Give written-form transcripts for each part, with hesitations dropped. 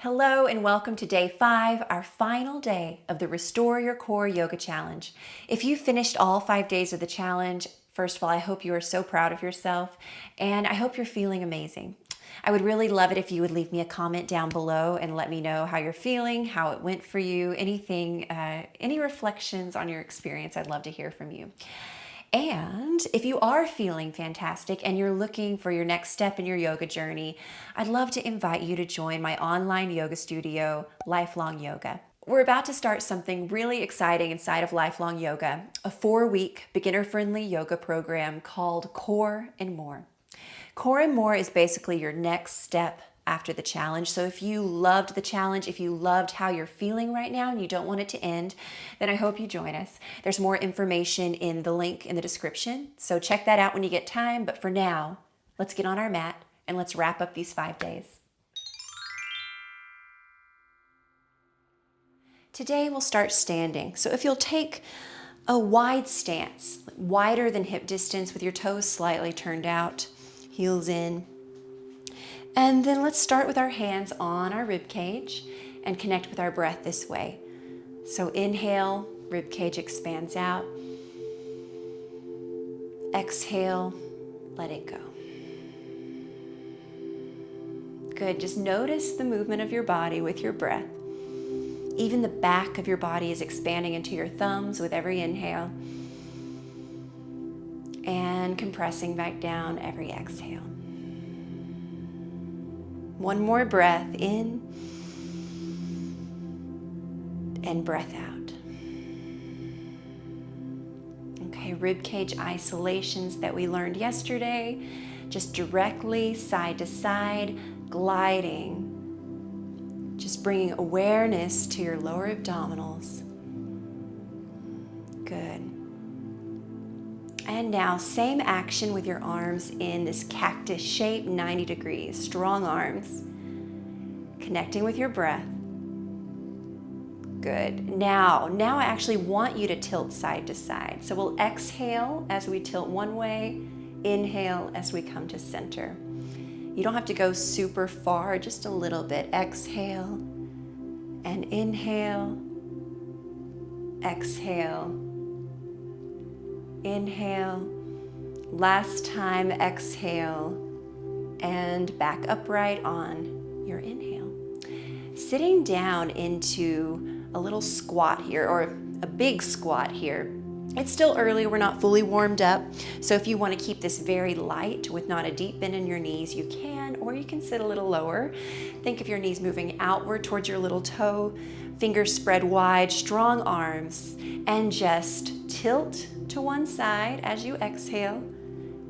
Hello and welcome to day 5, our final day of the Restore Your Core Yoga Challenge. If you finished all 5 days of the challenge, first of all, I hope you are so proud of yourself and I hope you're feeling amazing. I would really love it if you would leave me a comment down below and let me know how you're feeling, how it went for you, anything, any reflections on your experience. I'd love to hear from you. And if you are feeling fantastic and you're looking for your next step in your yoga journey, I'd love to invite you to join my online yoga studio, Lifelong Yoga. We're about to start something really exciting inside of Lifelong Yoga, a 4-week beginner-friendly yoga program called Core and More. Core and More is basically your next step after the challenge. So if you loved the challenge, if you loved how you're feeling right now and you don't want it to end, then I hope you join us. There's more information in the link in the description, so check that out when you get time. But for now, let's get on our mat and let's wrap up these 5 days. Today we'll start standing. So if you'll take a wide stance, wider than hip distance with your toes slightly turned out, heels in. And then let's start with our hands on our rib cage and connect with our breath this way. So inhale, rib cage expands out. Exhale, let it go. Good, just notice the movement of your body with your breath. Even the back of your body is expanding into your thumbs with every inhale and compressing back down every exhale. One more breath in and breath out. Okay, rib cage isolations that we learned yesterday, just directly side to side, gliding, just bringing awareness to your lower abdominals. Good. And now, same action with your arms in this cactus shape, 90 degrees, strong arms. Connecting with your breath. Good. Now I actually want you to tilt side to side. So we'll exhale as we tilt one way, inhale as we come to center. You don't have to go super far, just a little bit. Exhale and inhale, exhale. Inhale, last time exhale, and back upright on your inhale. Sitting down into a little squat here, or a big squat here. It's still early, we're not fully warmed up, so if you want to keep this very light with not a deep bend in your knees, you can, or you can sit a little lower. Think of your knees moving outward towards your little toe, fingers spread wide, strong arms, and just tilt to one side as you exhale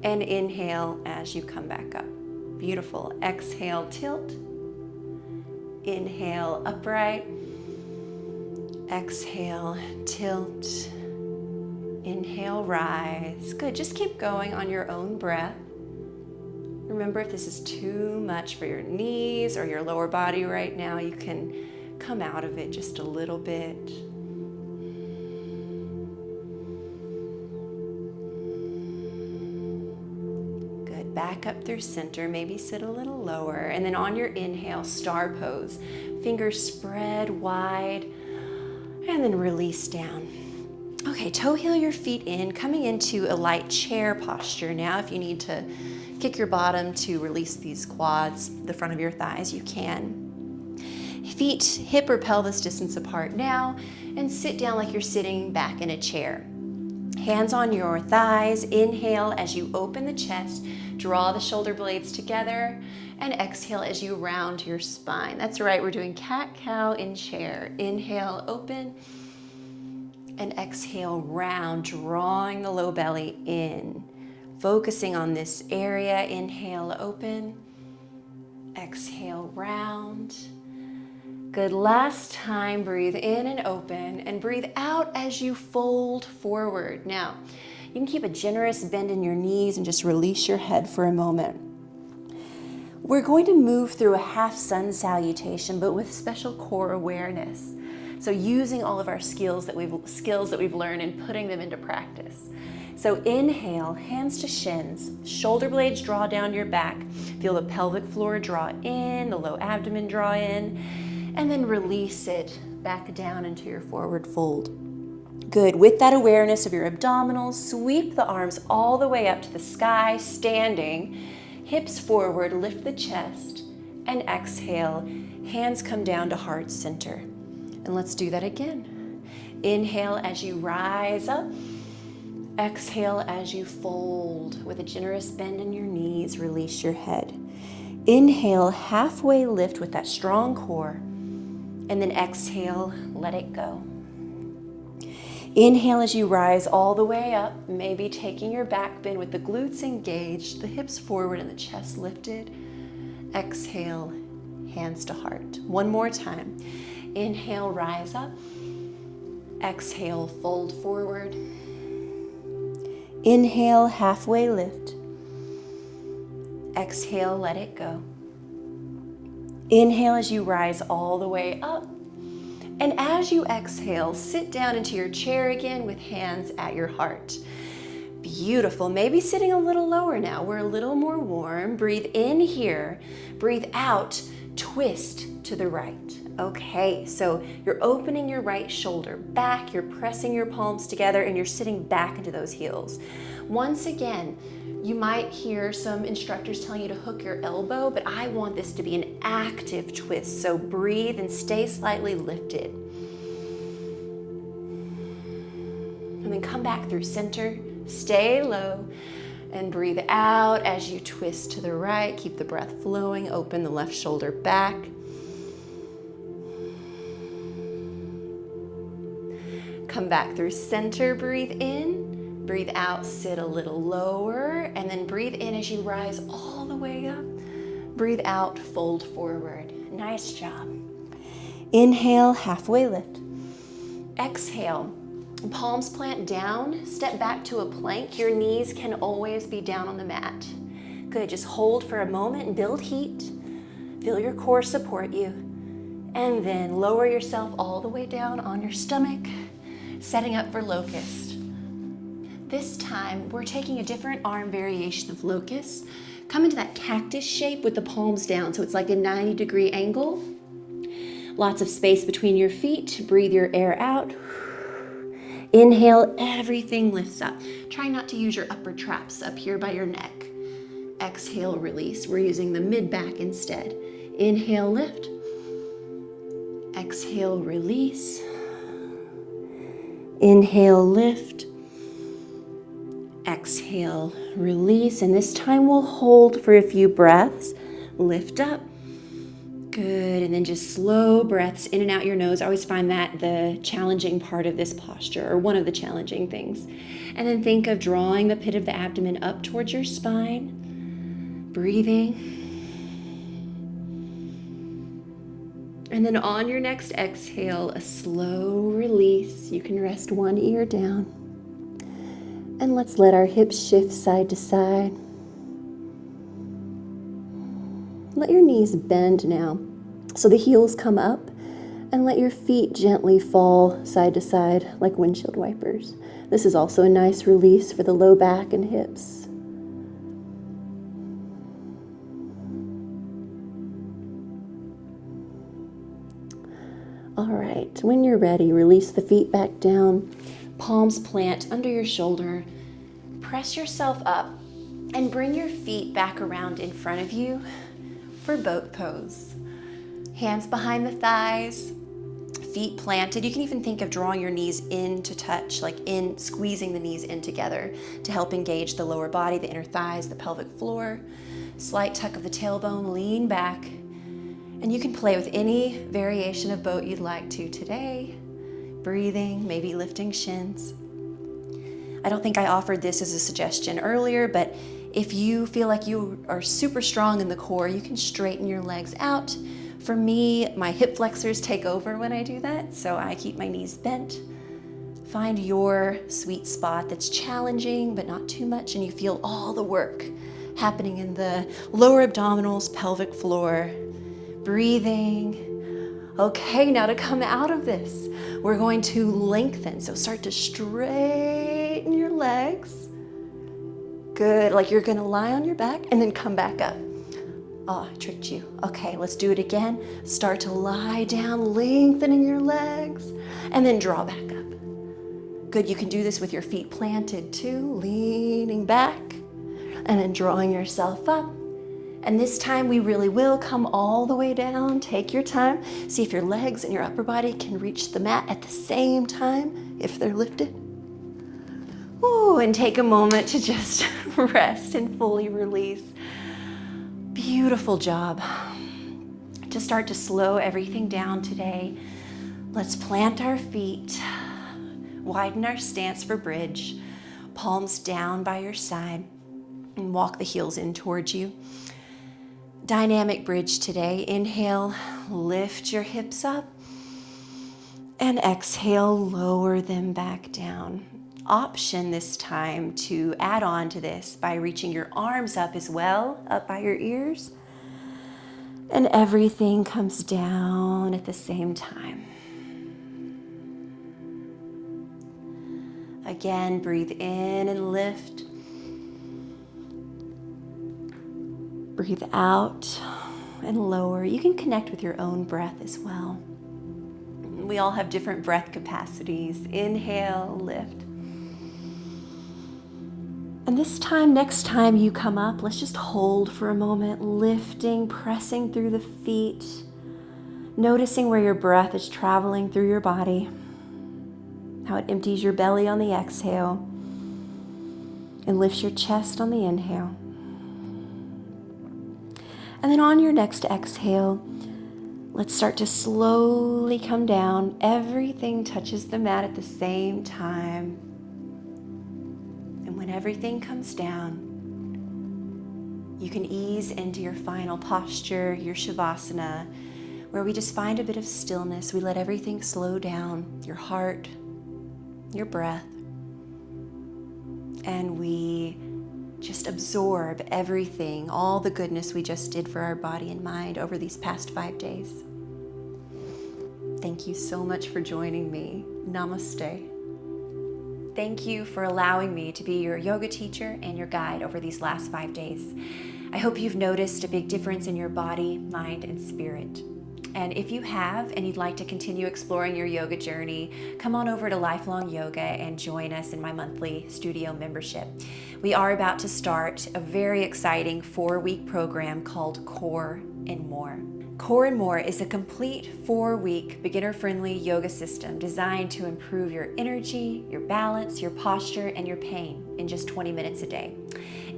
and inhale as you come back up. Beautiful. Exhale, tilt. Inhale, upright. Exhale, tilt. Inhale, rise. Good. Just keep going on your own breath. Remember, if this is too much for your knees or your lower body right now, you can come out of it just a little bit. Back up through center, maybe sit a little lower, and then on your inhale, star pose. Fingers spread wide, and then release down. Okay, toe heel your feet in, coming into a light chair posture. Now, if you need to kick your bottom to release these quads, the front of your thighs, you can. Feet hip or pelvis distance apart now, and sit down like you're sitting back in a chair. Hands on your thighs, inhale as you open the chest, draw the shoulder blades together, and exhale as you round your spine. That's right, we're doing cat-cow in chair. Inhale, open, and exhale, round, drawing the low belly in. Focusing on this area, inhale, open, exhale, round. Good, last time, breathe in and open, and breathe out as you fold forward. Now, you can keep a generous bend in your knees and just release your head for a moment. We're going to move through a half sun salutation, but with special core awareness. So using all of our skills that we've learned and putting them into practice. So inhale, hands to shins, shoulder blades draw down your back. Feel the pelvic floor draw in, the low abdomen draw in, and then release it back down into your forward fold. Good. With that awareness of your abdominals, sweep the arms all the way up to the sky, standing, hips forward, lift the chest, and exhale. Hands come down to heart center. And let's do that again. Inhale as you rise up. Exhale as you fold. With a generous bend in your knees, release your head. Inhale, halfway lift with that strong core. And then exhale, let it go. Inhale as you rise all the way up, maybe taking your back bend with the glutes engaged, the hips forward and the chest lifted. Exhale, hands to heart. One more time. Inhale, rise up. Exhale, fold forward. Inhale, halfway lift. Exhale, let it go. Inhale as you rise all the way up. And as you exhale, sit down into your chair again with hands at your heart. Beautiful. Maybe sitting a little lower now. We're a little more warm. Breathe in here. Breathe out. Twist to the right. Okay, so you're opening your right shoulder back, you're pressing your palms together, and you're sitting back into those heels. Once again, you might hear some instructors telling you to hook your elbow, but I want this to be an active twist, so breathe and stay slightly lifted. And then come back through center, stay low, and breathe out as you twist to the right. Keep the breath flowing, open the left shoulder back. Come back through center, breathe in, breathe out, sit a little lower, and then breathe in as you rise all the way up. Breathe out, fold forward. Nice job. Inhale, halfway lift. Exhale, palms plant down, step back to a plank. Your knees can always be down on the mat. Good, just hold for a moment and build heat. Feel your core support you. And then lower yourself all the way down on your stomach, setting up for locust. This time, we're taking a different arm variation of locust. Come into that cactus shape with the palms down, so it's like a 90-degree angle. Lots of space between your feet. Breathe your air out. Inhale, everything lifts up. Try not to use your upper traps up here by your neck. Exhale, release. We're using the mid-back instead. Inhale, lift. Exhale, release. Inhale, lift. Exhale, release. And this time we'll hold for a few breaths. Lift up. Good. And then just slow breaths in and out your nose. I always find that the challenging part of this posture, or one of the challenging things. And then think of drawing the pit of the abdomen up towards your spine. Breathing. And then on your next exhale, a slow release. You can rest one ear down. And let's let our hips shift side to side. Let your knees bend now, so the heels come up, and let your feet gently fall side to side like windshield wipers. This is also a nice release for the low back and hips. All right, when you're ready, release the feet back down, palms plant under your shoulder, press yourself up, and bring your feet back around in front of you for boat pose. Hands behind the thighs, feet planted. You can even think of drawing your knees in to touch, like in squeezing the knees in together to help engage the lower body, the inner thighs, the pelvic floor. Slight tuck of the tailbone, lean back. And you can play with any variation of boat you'd like to today. Breathing, maybe lifting shins. I don't think I offered this as a suggestion earlier, but if you feel like you are super strong in the core, you can straighten your legs out. For me, my hip flexors take over when I do that, so I keep my knees bent. Find your sweet spot that's challenging, but not too much, and you feel all the work happening in the lower abdominals, pelvic floor. Breathing. Okay, now to come out of this, we're going to lengthen. So start to straighten your legs. Good, like you're gonna lie on your back and then come back up. Oh, I tricked you. Okay, let's do it again. Start to lie down, lengthening your legs, and then draw back up. Good, you can do this with your feet planted too, leaning back, and then drawing yourself up. And this time we really will come all the way down. Take your time. See if your legs and your upper body can reach the mat at the same time, if they're lifted. Ooh, and take a moment to just rest and fully release. Beautiful job. To start to slow everything down today, let's plant our feet, widen our stance for bridge, palms down by your side, and walk the heels in towards you. Dynamic bridge today. Inhale, lift your hips up, and exhale, lower them back down. Option this time to add on to this by reaching your arms up as well, up by your ears, and everything comes down at the same time. Again, breathe in and lift. Breathe out and lower. You can connect with your own breath as well. We all have different breath capacities. Inhale, lift. And this time, next time you come up, let's just hold for a moment, lifting, pressing through the feet, noticing where your breath is traveling through your body, how it empties your belly on the exhale and lifts your chest on the inhale. And then on your next exhale, let's start to slowly come down. Everything touches the mat at the same time. And when everything comes down, you can ease into your final posture, your Shavasana, where we just find a bit of stillness. We let everything slow down, your heart, your breath, and we just absorb everything, all the goodness we just did for our body and mind over these past 5 days. Thank you so much for joining me. Namaste. Thank you for allowing me to be your yoga teacher and your guide over these last 5 days. I hope you've noticed a big difference in your body, mind, and spirit. And if you have and you'd like to continue exploring your yoga journey, come on over to Lifelong Yoga and join us in my monthly studio membership. We are about to start a very exciting 4-week program called Core and More. Core and More is a complete 4-week beginner-friendly yoga system designed to improve your energy, your balance, your posture, and your pain in just 20 minutes a day.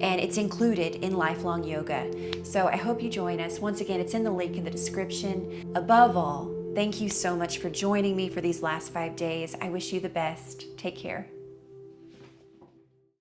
And it's included in Lifelong Yoga. So I hope you join us. Once again, it's in the link in the description. Above all, thank you so much for joining me for these last 5 days. I wish you the best. Take care.